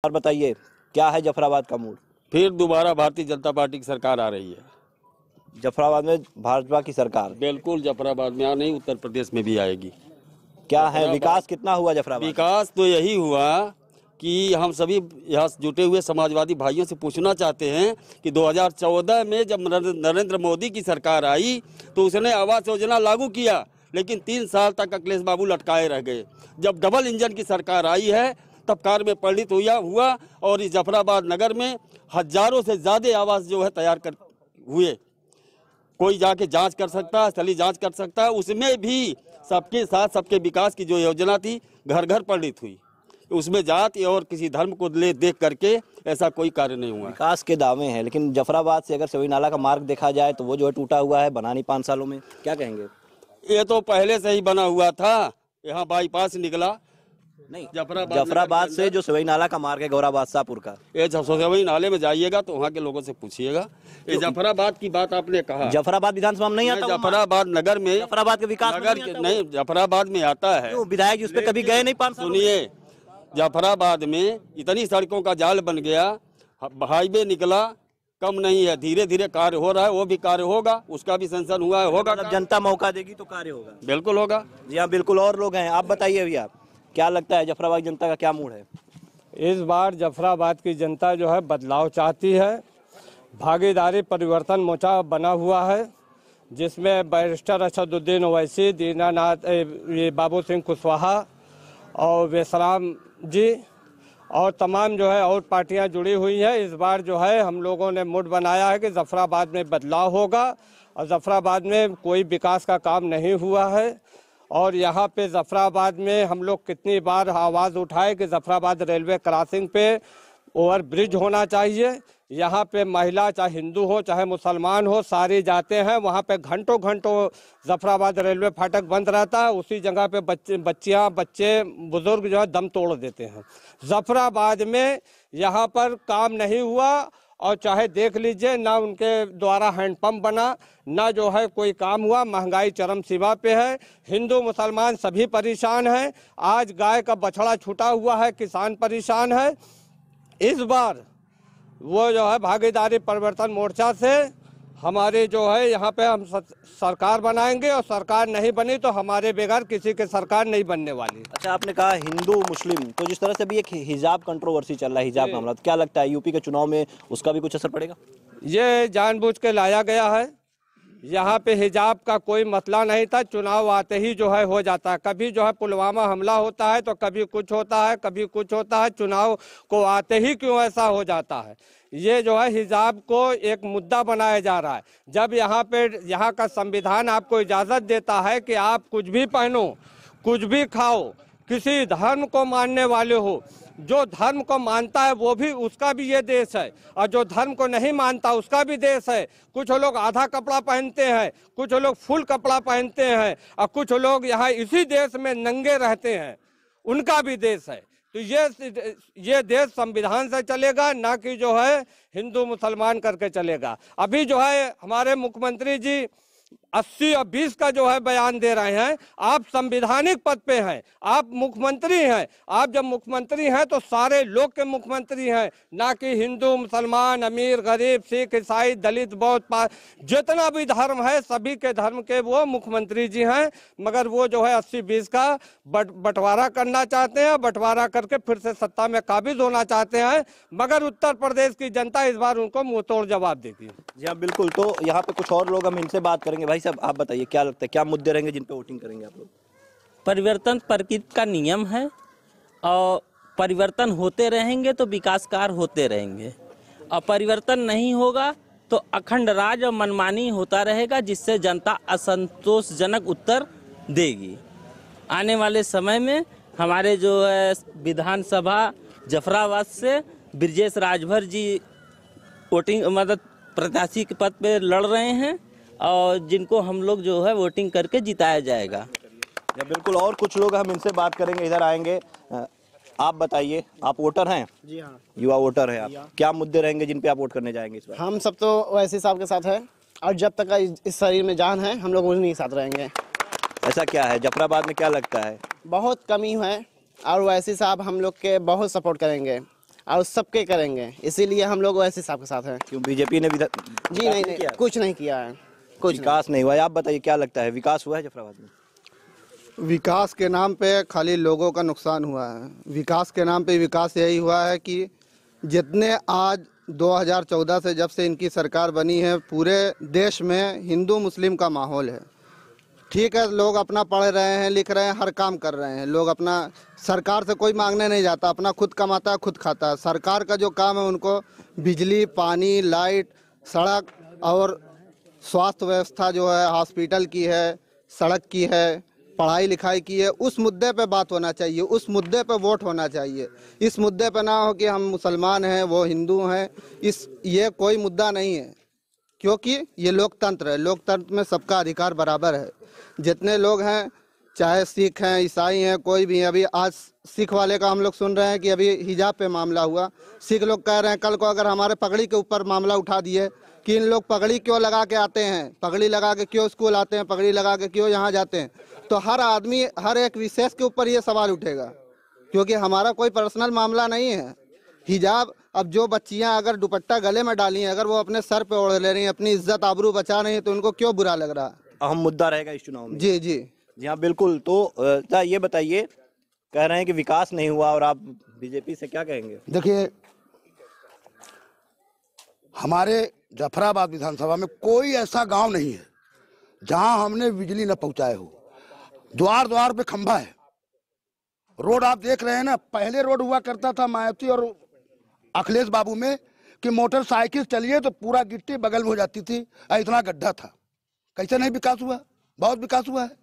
और बताइए क्या है जफराबाद का मूड? फिर दोबारा भारतीय जनता पार्टी की सरकार आ रही है। जफराबाद में भाजपा की सरकार? बिल्कुल, जफराबाद में नहीं, उत्तर प्रदेश में भी आएगी। क्या है विकास कितना हुआ जफराबाद? विकास तो यही हुआ कि हम सभी यहाँ जुटे हुए समाजवादी भाइयों से पूछना चाहते हैं कि 2014 में जब नरेंद्र मोदी की सरकार आई तो उसने आवास योजना लागू किया, लेकिन 3 साल तक अखिलेश बाबू लटकाए रह गए। जब डबल इंजन की सरकार आई है तब कार्य में परिणित हुआ और इस जफराबाद नगर में हजारों से ज़्यादा आवास जो है तैयार कर हुए। कोई जाके जांच कर सकता है, स्थलीय जांच कर सकता है। उसमें भी सबके साथ सबके विकास की जो योजना थी घर घर परिणित हुई। उसमें जाति और किसी धर्म को ले देख करके ऐसा कोई कार्य नहीं हुआ। विकास के दावे हैं, लेकिन जफराबाद से अगर सवई नाला का मार्ग देखा जाए तो वो जो है टूटा हुआ है, बना नहीं 5 सालों में। क्या कहेंगे? ये तो पहले से ही बना हुआ था, यहाँ बाईपास निकला। नहीं, जफराबाद से जो सवई नाला का मार्ग है गौराबाद शाहपुर का, ये सवई नाले में जाइएगा तो वहाँ के लोगों से पूछिएगा। ये जफराबाद की बात आपने कहा, जफराबाद विधानसभा में नहीं आता? जफराबाद नगर में, जफराबाद के विकास नगर नहीं, जफराबाद में आता है। विधायक जी उस पर कभी गए नहीं 5 साल? सुनिए, जफराबाद में इतनी सड़कों का जाल बन गया, हाईवे निकला, कम नहीं है। धीरे धीरे कार्य हो रहा है, वो भी कार्य होगा, उसका भी सेंशन हुआ है, होगा। जनता मौका देगी तो कार्य होगा। बिल्कुल होगा। जी हाँ, बिल्कुल। और लोग हैं, आप बताइए भैया क्या लगता है जफराबाद जनता का क्या मूड है? इस बार जफराबाद की जनता जो है बदलाव चाहती है। भागीदारी परिवर्तन मोर्चा बना हुआ है जिसमें बैरिस्टर असदुद्दीन ओवैसी, दीनानाथ ये बाबू सिंह कुशवाहा और बेसराम जी और तमाम जो है और पार्टियां जुड़ी हुई हैं। इस बार जो है हम लोगों ने मूड बनाया है कि जफराबाद में बदलाव होगा और जफराबाद में कोई विकास का काम नहीं हुआ है। और यहाँ पे जफराबाद में हम लोग कितनी बार आवाज़ उठाए कि जफराबाद रेलवे क्रॉसिंग पे ओवर ब्रिज होना चाहिए। यहाँ पे महिला चाहे हिंदू हो चाहे मुसलमान हो सारी जाते हैं, वहाँ पे घंटों घंटों जफराबाद रेलवे फाटक बंद रहता है। उसी जगह पे बच्चे बुजुर्ग जो है दम तोड़ देते हैं। जफराबाद में यहाँ पर काम नहीं हुआ और चाहे देख लीजिए ना उनके द्वारा हैंडपम्प बना, ना जो है कोई काम हुआ। महंगाई चरम सीमा पे है, हिंदू मुसलमान सभी परेशान हैं। आज गाय का बछड़ा छूटा हुआ है, किसान परेशान है। इस बार वो जो है भागीदारी परिवर्तन मोर्चा से हमारे जो है यहाँ पे हम सरकार बनाएंगे और सरकार नहीं बनी तो हमारे बगैर किसी की सरकार नहीं बनने वाली। अच्छा, आपने कहा हिंदू मुस्लिम, तो जिस तरह से भी एक हिजाब कंट्रोवर्सी चल रहा है, हिजाब मामला, तो क्या लगता है यूपी के चुनाव में उसका भी कुछ असर पड़ेगा? ये जानबूझ के लाया गया है। यहाँ पे हिजाब का कोई मसला नहीं था, चुनाव आते ही जो है हो जाता है। कभी जो है पुलवामा हमला होता है तो कभी कुछ होता है, कभी कुछ होता है। चुनाव को आते ही क्यों ऐसा हो जाता है? ये जो है हिजाब को एक मुद्दा बनाया जा रहा है। जब यहाँ का संविधान आपको इजाज़त देता है कि आप कुछ भी पहनो, कुछ भी खाओ, किसी धर्म को मानने वाले हो, जो धर्म को मानता है वो भी, उसका भी ये देश है और जो धर्म को नहीं मानता उसका भी देश है। कुछ लोग आधा कपड़ा पहनते हैं, कुछ लोग फुल कपड़ा पहनते हैं और कुछ लोग यहाँ इसी देश में नंगे रहते हैं, उनका भी देश है। तो ये देश संविधान से चलेगा, ना कि जो है हिंदू मुसलमान करके चलेगा। अभी जो है हमारे मुख्यमंत्री जी 80 और 20 का जो है बयान दे रहे हैं। आप संवैधानिक पद पे हैं, आप मुख्यमंत्री हैं। आप जब मुख्यमंत्री हैं तो सारे लोग के मुख्यमंत्री हैं, ना कि हिंदू मुसलमान, अमीर गरीब, सिख ईसाई, दलित बौद्ध, जितना भी धर्म है सभी के धर्म के वो मुख्यमंत्री जी हैं। मगर वो जो है 80-20 का बंटवारा करना चाहते हैं, बंटवारा करके फिर से सत्ता में काबिज होना चाहते हैं। मगर उत्तर प्रदेश की जनता इस बार उनको मुंह तोड़ जवाब देगी। जी हाँ, बिल्कुल। तो यहाँ पे कुछ और लोग, हम इनसे बात करेंगे। भाई साहब, आप बताइए क्या लगता है क्या मुद्दे रहेंगे जिन पे वोटिंग करेंगे आप लोग? परिवर्तन प्रकृति का नियम है और परिवर्तन होते रहेंगे तो विकास कार्य होते रहेंगे, और परिवर्तन नहीं होगा तो अखंड राज और मनमानी होता रहेगा, जिससे जनता असंतोषजनक उत्तर देगी। आने वाले समय में हमारे जो है विधानसभा जफराबाद से ब्रजेश राजभर जी वोटिंग मतलब प्रत्याशी के पद पे लड़ रहे हैं और जिनको हम लोग जो है वोटिंग करके जिताया जाएगा। या बिल्कुल। और कुछ लोग, हम इनसे बात करेंगे, इधर आएंगे। आप बताइए, आप वोटर हैं? जी हाँ, युवा वोटर है आप। क्या मुद्दे रहेंगे जिन पे आप वोट करने जाएंगे इस बार? हम सब तो वैसे साहब के साथ है और जब तक इस शरीर में जान है हम लोग उन्हीं के साथ रहेंगे। ऐसा क्या है जफराबाद में, क्या लगता है? बहुत कमी है और वैसे साहब हम लोग के बहुत सपोर्ट करेंगे और सबके करेंगे, इसीलिए हम लोग वैसे हिसाब के साथ हैं। क्यों बीजेपी ने जी नहीं, कुछ नहीं किया है, कुछ विकास नहीं हुआ है। आप बताइए क्या लगता है, विकास हुआ है जाफराबाद में? विकास के नाम पे खाली लोगों का नुकसान हुआ है। विकास के नाम पे विकास यही हुआ है कि जितने आज 2014 से जब से इनकी सरकार बनी है, पूरे देश में हिंदू मुस्लिम का माहौल है। ठीक है, लोग अपना पढ़ रहे हैं, लिख रहे हैं, हर काम कर रहे हैं, लोग अपना सरकार से कोई मांगने नहीं जाता, अपना खुद कमाता है, खुद खाता है। सरकार का जो काम है उनको बिजली, पानी, लाइट, सड़क और स्वास्थ्य व्यवस्था जो है, हॉस्पिटल की है, सड़क की है, पढ़ाई लिखाई की है, उस मुद्दे पे बात होना चाहिए, उस मुद्दे पे वोट होना चाहिए। इस मुद्दे पे ना हो कि हम मुसलमान हैं, वो हिंदू हैं, ये कोई मुद्दा नहीं है, क्योंकि ये लोकतंत्र है। लोकतंत्र में सबका अधिकार बराबर है। जितने लोग हैं, चाहे सिख हैं, ईसाई हैं, कोई भी है। अभी आज सिख वाले का हम लोग सुन रहे हैं कि अभी हिजाब पे मामला हुआ। सिख लोग कह रहे हैं कल को अगर हमारे पगड़ी के ऊपर मामला उठा दिए कि इन लोग पगड़ी क्यों लगा के आते हैं, पगड़ी लगा के क्यों स्कूल आते हैं, पगड़ी लगा के क्यों यहाँ जाते हैं, तो हर आदमी, हर एक विशेष के ऊपर ये सवाल उठेगा, क्योंकि हमारा कोई पर्सनल मामला नहीं है। हिजाब, अब जो बच्चियां अगर दुपट्टा गले में डाली हैं, अगर वो अपने सर पे ओढ़ ले रही हैं, अपनी इज्जत आबरू बचा रही हैं, तो उनको क्यों बुरा लग रहा है? अहम मुद्दा रहेगा इस चुनाव में। जी जी जी हाँ, बिल्कुल। तो ये बताइए, कह रहे हैं कि विकास नहीं हुआ और आप बीजेपी से क्या कहेंगे? देखिए, हमारे जाफराबाद विधानसभा में कोई ऐसा गांव नहीं है जहां हमने बिजली न पहुंचाए हो। द्वार द्वार पे खंभा है। रोड आप देख रहे हैं ना, पहले रोड हुआ करता था मायावती और अखिलेश बाबू में कि मोटरसाइकिल चलिए तो पूरा गिट्टी बगल में हो जाती थी, इतना गड्ढा था। कैसे नहीं विकास हुआ? बहुत विकास हुआ है।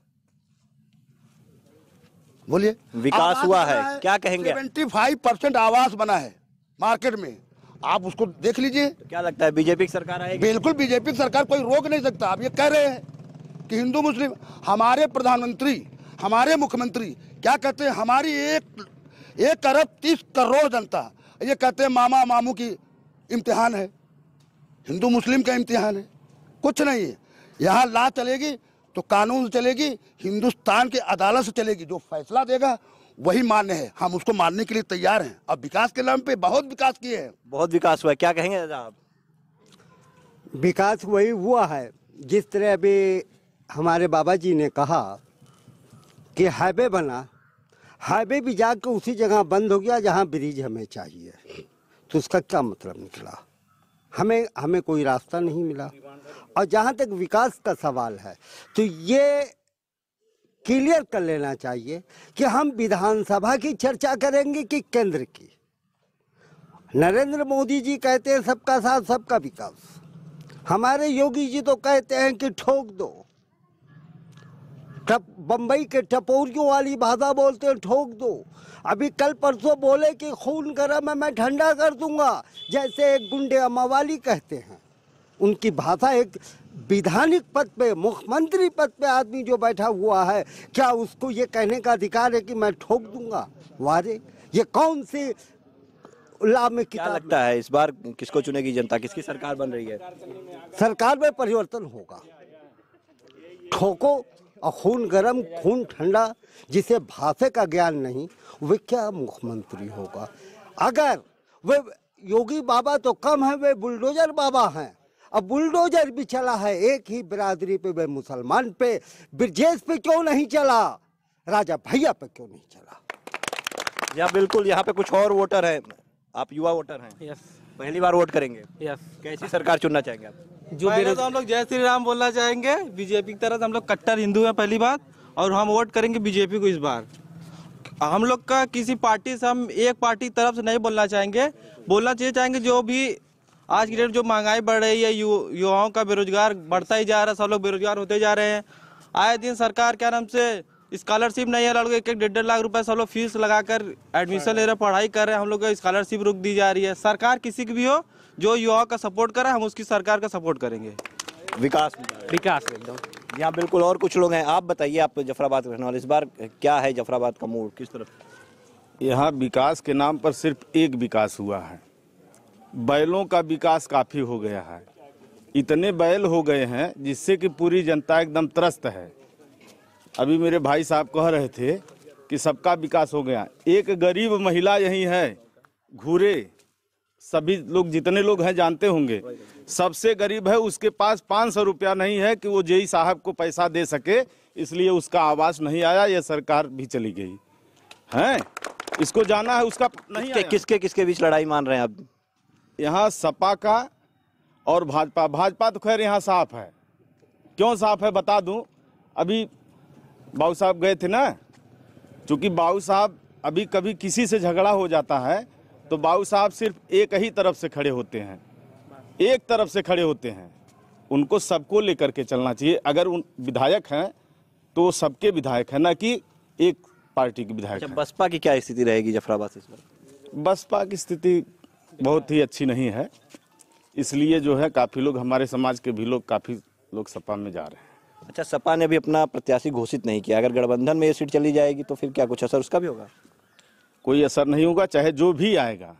बोलिए, विकास हुआ है, क्या कहेंगे? 75% आवास बना है मार्केट में, आप उसको देख लीजिए। तो क्या लगता है बीजेपी की सरकार आएगी? बिल्कुल बीजेपी की सरकार, कोई रोक नहीं सकता। आप ये कह रहे हैं कि हिंदू मुस्लिम, हमारे प्रधानमंत्री, हमारे मुख्यमंत्री क्या कहते हैं, हमारी 1 अरब 30 करोड़ जनता ये कहते हैं मामा मामू की इम्तिहान है, हिंदू मुस्लिम का इम्तिहान है। कुछ नहीं है। यहाँ ला चलेगी तो कानून से चलेगी, हिंदुस्तान की अदालत से चलेगी, जो फैसला देगा वही मान्य है। हम उसको मानने के लिए तैयार हैं। अब विकास के नाम पे बहुत विकास किए हैं। बहुत विकास हुआ है, क्या कहेंगे दादा आप? विकास वही हुआ है जिस तरह अभी हमारे बाबा जी ने कहा कि हाईवे बना, हाईवे भी जाकर उसी जगह बंद हो गया जहां ब्रिज हमें चाहिए। तो उसका क्या मतलब निकला? हमें कोई रास्ता नहीं मिला। और जहां तक विकास का सवाल है, तो ये क्लियर कर लेना चाहिए कि हम विधानसभा की चर्चा करेंगे कि केंद्र की। नरेंद्र मोदी जी कहते हैं सबका साथ सबका विकास, हमारे योगी जी तो कहते हैं कि ठोक दो। बम्बई के टपोरियों वाली भाषा बोलते हैं, ठोक दो। अभी कल परसों बोले कि खून गर्म है, मैं ठंडा कर दूंगा, जैसे एक गुंडे अम्मावाली कहते हैं। उनकी भाषा, एक विधानिक पद पे, मुख्यमंत्री पद पे आदमी जो बैठा हुआ है, क्या उसको ये कहने का अधिकार है कि मैं ठोक दूंगा? वारे, ये कौन सी ला में क्या लगता है इस बार किसको चुनेगी जनता, किसकी सरकार बन रही है? सरकार में परिवर्तन होगा। ठोको और खून गरम खून ठंडा, जिसे भाषा का ज्ञान नहीं, वे क्या मुख्यमंत्री होगा? अगर वे योगी बाबा तो कम है, वे बुलडोजर बाबा हैं। अब बुलडोजर भी चला है एक ही बिरादरी पे, वे मुसलमान पे, ब्रजेश पे क्यों नहीं चला, राजा भैया पे क्यों नहीं चला? या बिल्कुल, यहाँ पे कुछ और वोटर हैं, आप युवा वोटर हैं। यस, पहली बार वोट करेंगे, यस। कैसी सरकार चुनना चाहेंगे आप? जो पहले तो हम लोग जय श्री राम बोलना चाहेंगे। बीजेपी की तरह हम लोग कट्टर हिंदू हैं पहली बात, और हम वोट करेंगे बीजेपी को इस बार। हम लोग का किसी पार्टी से, हम एक पार्टी की तरफ से नहीं बोलना चाहेंगे। बोलना चाहेंगे जो भी आज की डेट जो महंगाई बढ़ रही है, युवाओं का बेरोजगार बढ़ता ही जा रहा है, सब लोग बेरोजगार होते जा रहे हैं। आए दिन सरकार क्या नाम से स्कॉलरशिप नहीं है, लड़कों 1-1 लाख रुपए सब लोग फीस लगाकर एडमिशन ले रहे, पढ़ाई कर रहे हैं। हम लोग को स्कॉलरशिप रोक दी जा रही है। सरकार किसी की भी हो, जो युवाओं का सपोर्ट करे, हम उसकी सरकार का सपोर्ट करेंगे। विकास एकदम। यहाँ बिल्कुल और कुछ लोग हैं, आप बताइए, आप जफराबाद के रहने वाले, इस बार क्या है जफराबाद का मूड, किस तरफ? यहाँ विकास के नाम पर सिर्फ एक विकास हुआ है। बैलों का विकास काफ़ी हो गया है। इतने बैल हो गए हैं जिससे कि पूरी जनता एकदम त्रस्त है। अभी मेरे भाई साहब कह रहे थे कि सबका विकास हो गया। एक गरीब महिला यही है, घूरे सभी लोग जितने लोग हैं जानते होंगे। सबसे गरीब है उसके पास 500 रुपया नहीं है कि वो जेई साहब को पैसा दे सके, इसलिए उसका आवास नहीं आया। ये सरकार भी चली गई है, इसको जाना है, उसका नहीं आया। किसके बीच लड़ाई मान रहे हैं आप? यहाँ सपा का और भाजपा। भाजपा तो खैर यहाँ साफ है। क्यों साफ है बता दूं। अभी बाबू साहब गए थे ना, चूंकि बाबू साहब अभी कभी किसी से झगड़ा हो जाता है तो बाबू साहब सिर्फ एक ही तरफ से खड़े होते हैं, एक तरफ से खड़े होते हैं। उनको सबको लेकर के चलना चाहिए। अगर उन विधायक हैं तो वो सबके विधायक हैं, ना कि एक पार्टी के विधायक हैं। बसपा की क्या स्थिति रहेगी जफराबाद से इस बार? बसपा की स्थिति बहुत ही अच्छी नहीं है, इसलिए जो है काफ़ी लोग, हमारे समाज के भी लोग, काफ़ी लोग सपा में जा रहे हैं। अच्छा, सपा ने अभी अपना प्रत्याशी घोषित नहीं किया। अगर गठबंधन में ये सीट चली जाएगी तो फिर क्या कुछ असर उसका भी होगा? कोई असर नहीं होगा। चाहे जो भी आएगा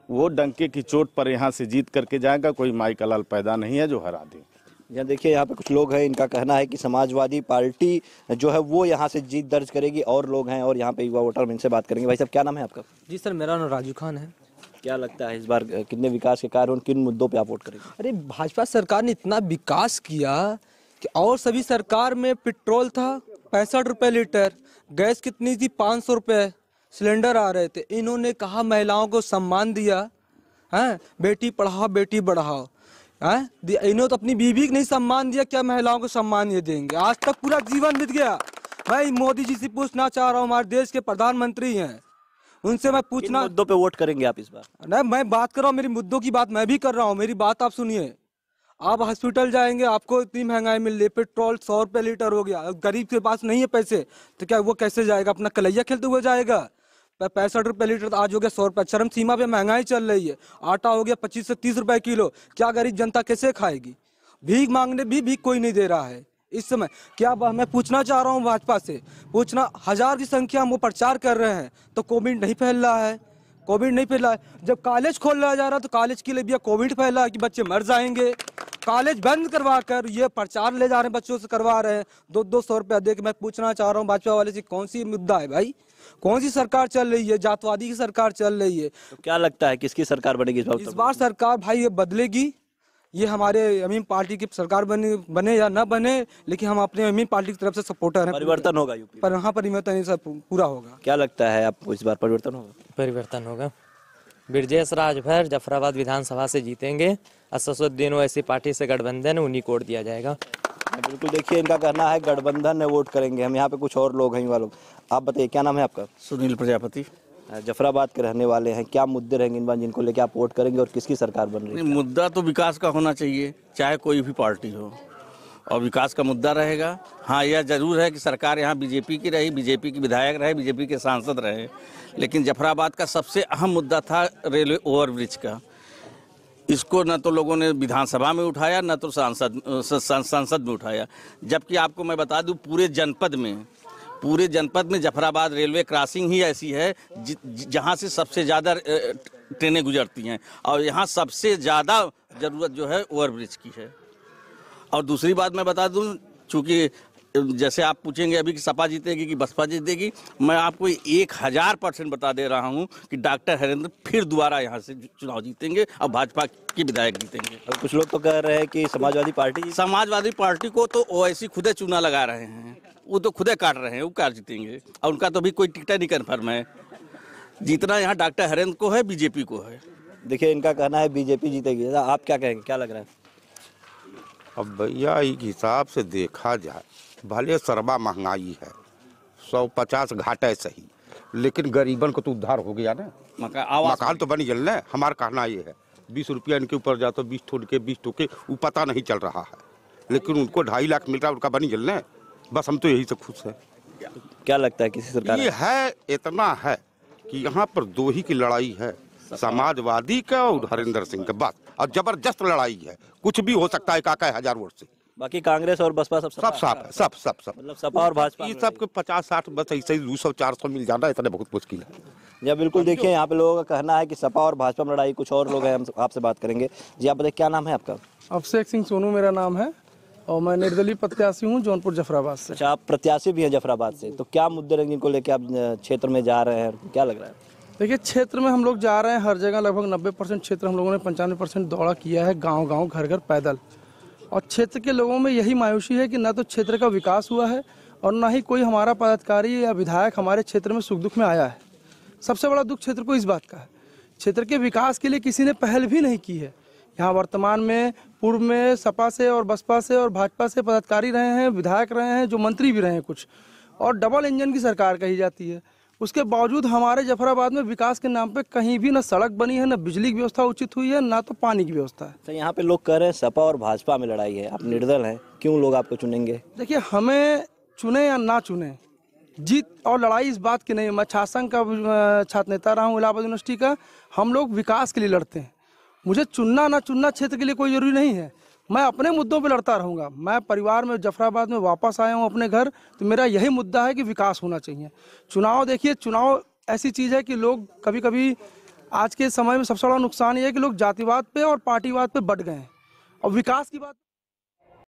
वो डंके की चोट पर यहाँ से जीत करके जाएगा। कोई माई का लाल पैदा नहीं है जो हरा दे। यहाँ देखिए, यहाँ पे कुछ लोग हैं, इनका कहना है कि समाजवादी पार्टी जो है वो यहाँ से जीत दर्ज करेगी। और लोग हैं और यहाँ पे युवा वोटर, इनसे बात करेंगे। भाई साहब, क्या नाम है आपका? जी सर, मेरा नाम राजू खान है। क्या लगता है इस बार कितने विकास के कार्य, किन मुद्दों पे आप वोट करेंगे? अरे भाजपा सरकार ने इतना विकास किया कि, और सभी सरकार में पेट्रोल था 65 रुपये लीटर, गैस कितनी थी 500 रुपये सिलेंडर आ रहे थे। इन्होंने कहा महिलाओं को सम्मान दिया है, बेटी पढ़ाओ बेटी बढ़ाओ है। इन्होंने तो अपनी बीवी को नहीं सम्मान दिया, क्या महिलाओं को सम्मान ये देंगे? आज तक पूरा जीवन बीत गया। मैं मोदी जी से पूछना चाह रहा हूँ, हमारे देश के प्रधानमंत्री हैं, उनसे मैं पूछना। मुद्दों पे वोट करेंगे आप इस बार? नहीं, मैं बात कर रहा हूँ, मेरी मुद्दों की बात मैं भी कर रहा हूँ। मेरी बात आप सुनिए। आप हॉस्पिटल जाएंगे, आपको इतनी महंगाई मिल रही है, पेट्रोल 100 रुपये लीटर हो गया। गरीब के पास नहीं है पैसे तो क्या वो कैसे जाएगा? अपना कलैया खेलते हुए जाएगा। 65 रुपये लीटर तो आज हो गया 100 रुपये। चरम सीमा पे महंगाई चल रही है। आटा हो गया 25 से 30 रुपये किलो। क्या गरीब जनता कैसे खाएगी? भीख मांगने भी कोई नहीं दे रहा है इस समय। क्या मैं पूछना चाह रहा हूँ भाजपा से, पूछना 1000 की संख्या में वो प्रचार कर रहे हैं तो कोविड नहीं फैल रहा है? कोविड नहीं फैला है। जब कॉलेज खोला जा रहा तो कॉलेज के लिए भी कोविड फैला कि बच्चे मर जाएंगे। कॉलेज बंद करवा कर ये प्रचार ले जा रहे हैं, बच्चों से करवा रहे हैं 200 रुपया दे के। मैं पूछना चाह रहा हूँ भाजपा वाले से, कौन सी मुद्दा है भाई? कौन सी सरकार चल रही है? जातवादी की सरकार चल रही है। तो क्या लगता है किसकी सरकार बनेगी इस बार? सरकार भाई ये बदलेगी। ये हमारे अमीन पार्टी की सरकार बने या ना बने, लेकिन हम अपने अमीन पार्टी की तरफ से सपोर्टर हैं। परिवर्तन होगा यूपी पर हाँ, परिवर्तन सब पूरा होगा। क्या लगता है आपको इस बार परिवर्तन होगा? परिवर्तन होगा। ब्रजेश राजभर जफराबाद विधानसभा से जीतेंगे। असदुद्दीन ऐसी पार्टी से गठबंधन, उन्हीं को वोट दिया जाएगा। बिल्कुल, देखिए इनका कहना है गठबंधन में वोट करेंगे हम। यहाँ पे कुछ और लोग हैं युवा लोग। आप बताइए, क्या नाम है आपका? सुनील प्रजापति। जफराबाद के रहने वाले हैं। क्या मुद्दे रहेंगे इन बार जिनको लेके आप वोट करेंगे और किसकी सरकार बन रही है? मुद्दा तो विकास का होना चाहिए, चाहे कोई भी पार्टी हो, और विकास का मुद्दा रहेगा। हाँ, यह जरूर है कि सरकार यहाँ बीजेपी की रही, बीजेपी की विधायक रहे, बीजेपी के सांसद रहे, लेकिन जफराबाद का सबसे अहम मुद्दा था रेलवे ओवरब्रिज का। इसको न तो लोगों ने विधानसभा में उठाया, न तो संसद में उठाया। जबकि आपको मैं बता दूं, पूरे जनपद में जफराबाद रेलवे क्रॉसिंग ही ऐसी है जहां से सबसे ज़्यादा ट्रेनें गुजरती हैं, और यहाँ सबसे ज़्यादा ज़रूरत जो है ओवरब्रिज की है। और दूसरी बात मैं बता दूं, चूँकि जैसे आप पूछेंगे अभी कि सपा जीतेगी कि बसपा जीतेगी, मैं आपको 1000% बता दे रहा हूं कि डॉक्टर हरेंद्र फिर दोबारा यहां से चुनाव जीतेंगे और भाजपा के विधायक जीतेंगे। और कुछ लोग तो कह रहे हैं कि समाजवादी पार्टी को तो ओवैसी खुदे चुना लगा रहे हैं, वो तो खुदे काट रहे हैं, वो कार जीतेंगे, और उनका तो भी कोई टिकट नहीं कन्फर्म है। जीतना यहाँ डॉक्टर हरेंद्र को है, बीजेपी को है। देखिए, इनका कहना है बीजेपी जीतेगी। आप क्या कहेंगे, क्या लग रहा है? अब भैया एक हिसाब से देखा जाए, भले सरबा महंगाई है, 150 घाटे सही, लेकिन गरीबन को तो उद्धार हो गया ना। मकान तो बनी जल। हमारा कहना ये है, 20 रुपया इनके ऊपर जाता, 20 ठोके वो पता नहीं चल रहा है, लेकिन उनको 2.5 लाख मिल रहा है, उनका बनी जल। बस हम तो यही से खुश है। क्या लगता है किसी सरकार? ये है, इतना है कि यहाँ पर दो ही की लड़ाई है, समाजवादी का और हरिंदर सिंह का, बस। और जबरदस्त लड़ाई है, कुछ भी हो सकता है। काका 1000 वोट से। बाकी कांग्रेस और बसपा सब साफ है, सब मतलब सपा और भाजपा ये सब 50-60 बस ऐसे ही 200-400 मिल जाना इतना बहुत मुश्किल है। जी बिल्कुल, देखिए यहाँ पे लोगों का कहना है कि सपा और भाजपा में लड़ाई। कुछ और लोग हैं, हम आपसे बात करेंगे। जी आप बताइए, क्या नाम है आपका? अभिषेक सिंह सोनू मेरा नाम है, और मैं निर्दलीय प्रत्याशी हूँ जौनपुर जफराबाद से। अच्छा, आप प्रत्याशी भी हैं जफराबाद से, तो क्या मुद्दे रहेंगे जिनको लेके आप क्षेत्र में जा रहे हैं, क्या लग रहा है? देखिए, क्षेत्र में हम लोग जा रहे हैं, हर जगह लगभग 90% क्षेत्र हम लोगों ने 95% दौड़ा किया है, गांव-गांव, घर-घर पैदल। और क्षेत्र के लोगों में यही मायूसी है कि ना तो क्षेत्र का विकास हुआ है और ना ही कोई हमारा पदाधिकारी या विधायक हमारे क्षेत्र में सुख दुख में आया है। सबसे बड़ा दुख क्षेत्र को इस बात का है, क्षेत्र के विकास के लिए किसी ने पहल भी नहीं की है। यहाँ वर्तमान में, पूर्व में सपा से और बसपा से और भाजपा से पदाधिकारी रहे हैं, विधायक रहे हैं, जो मंत्री भी रहे हैं कुछ, और डबल इंजन की सरकार कही जाती है। उसके बावजूद हमारे जफराबाद में विकास के नाम पे कहीं भी ना सड़क बनी है, ना बिजली की व्यवस्था उचित हुई है, ना तो पानी की व्यवस्था है। तो यहाँ पे लोग कह रहे हैं सपा और भाजपा में लड़ाई है, आप निर्दल हैं, क्यों लोग आपको चुनेंगे? देखिए, हमें चुने या ना चुने, जीत और लड़ाई इस बात की नहीं है। मैं छात्र संघ का छात्र नेता रहा हूँ इलाहाबाद यूनिवर्सिटी का। हम लोग विकास के लिए लड़ते हैं। मुझे चुनना ना चुनना क्षेत्र के लिए कोई जरूरी नहीं है, मैं अपने मुद्दों पे लड़ता रहूँगा। मैं परिवार में जफराबाद में वापस आया हूँ अपने घर, तो मेरा यही मुद्दा है कि विकास होना चाहिए। चुनाव, देखिए, चुनाव ऐसी चीज़ है कि लोग कभी कभी, आज के समय में सबसे बड़ा नुकसान ये है कि लोग जातिवाद पे और पार्टीवाद पे बढ़ गए हैं और विकास की बात